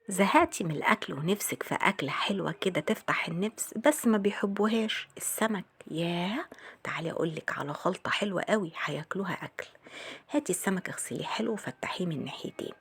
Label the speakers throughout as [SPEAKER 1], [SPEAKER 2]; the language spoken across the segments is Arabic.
[SPEAKER 1] زهقتي من الأكل ونفسك في أكلة حلوة كده تفتح النفس بس ما بيحبوهاش السمك؟ ياه، تعالي أقولك على خلطة حلوة قوي هياكلوها أكل. هاتي السمك اغسليه حلو وفتحيه من ناحيتين،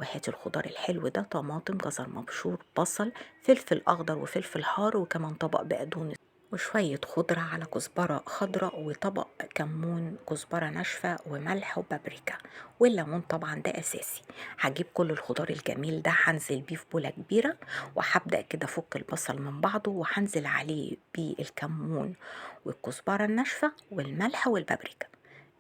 [SPEAKER 1] وهاتي الخضار الحلو ده: طماطم، جزر مبشور، بصل، فلفل أخضر وفلفل حار، وكمان طبق بقدونس وشوية خضرة على كزبرة خضراء، وطبق كمون، كزبرة ناشفة، وملح وبابريكا، والليمون طبعا ده أساسي. هجيب كل الخضار الجميل ده هنزل بيه في بولة كبيرة، وهبدأ كده أفك البصل من بعضه وهنزل عليه بالكمون والكزبرة الناشفة والملح والبابريكا.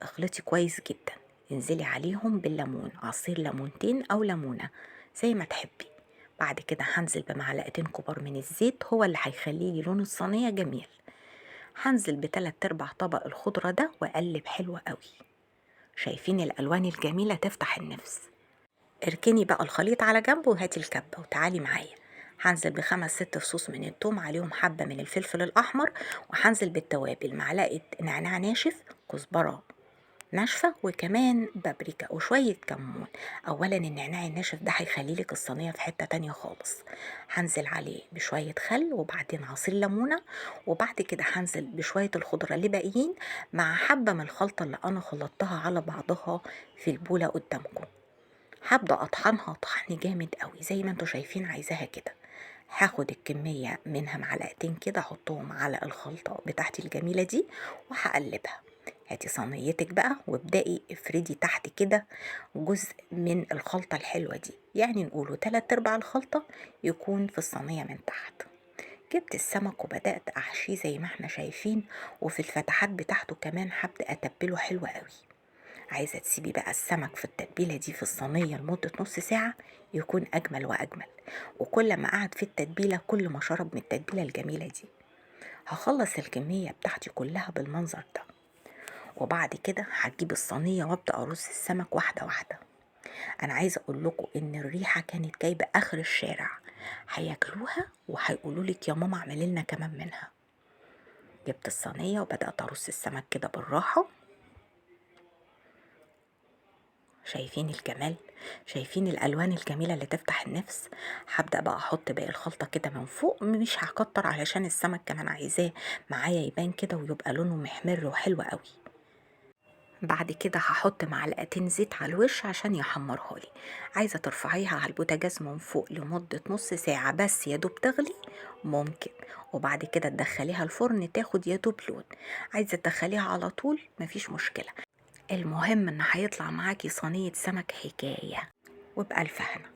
[SPEAKER 1] اخلطي كويس جدا، انزلي عليهم بالليمون، عصير ليمونتين أو ليمونة زي ما تحبي. بعد كده هنزل بمعلقتين كبار من الزيت، هو اللي هيخليه لون الصينية جميل. هنزل ب3/4 طبق الخضرة ده واقلب حلو قوي. شايفين الالوان الجميلة تفتح النفس؟ اركني بقى الخليط على جنب وهاتي الكبة وتعالي معايا. هنزل ب5 6 فصوص من التوم، عليهم حبة من الفلفل الأحمر، وهنزل بالتوابل: معلقة نعناع ناشف، كزبرة ناشفة، وكمان بابريكا وشوية كمون. اولا النعناع الناشف ده هيخليلك الصينية في حتة تانية خالص. هنزل عليه بشوية خل وبعدين عصير ليمونة، وبعد كده هنزل بشوية الخضرة اللي باقيين مع حبة من الخلطة اللي انا خلطتها على بعضها في البولة قدامكم. هبدأ اطحنها طحن جامد قوي زي ما انتوا شايفين عايزاها كده. هاخد الكمية منها معلقتين كده احطهم على الخلطة بتاعتي الجميلة دي وهقلبها. هاتي صينيتك بقى وابدأي افردي تحت كده جزء من الخلطة الحلوة دي، يعني نقوله 3/4 الخلطة يكون في الصينية من تحت. جبت السمك وبدأت أحشيه زي ما احنا شايفين، وفي الفتحات بتاعته كمان هبدأ أتبله حلو قوي. عايزة تسيبي بقى السمك في التتبيلة دي في الصينية لمدة نص ساعة يكون أجمل وأجمل، وكل ما قعد في التتبيلة كل ما شرب من التتبيلة الجميلة دي. هخلص الكمية بتاعتي كلها بالمنظر ده، وبعد كده هجيب الصينية وابدأ أرص السمك واحدة واحدة. أنا عايزة أقول لكم إن الريحة كانت جايبة آخر الشارع، هياكلوها وهيقولوا لك يا ماما اعملي لنا كمان منها. جبت الصينية وبدأت أرص السمك كده بالراحة. شايفين الجمال؟ شايفين الالوان الجميله اللي تفتح النفس؟ هبدا بقى احط باقي الخلطه كده من فوق، مش هكتر علشان السمك كمان عايزاه معايا يبان كده ويبقى لونه محمر وحلو قوي. بعد كده هحط معلقتين زيت على الوش عشان يحمرها لي. عايزه ترفعيها على البوتاجاز من فوق لمده نص ساعه بس يا دوب تغلي، ممكن، وبعد كده تدخليها الفرن تاخد يا دوب لون. عايزه تدخليها على طول مفيش مشكله، المهم ان هيطلع معاكي صينية سمك حكاية. وبألف هنا.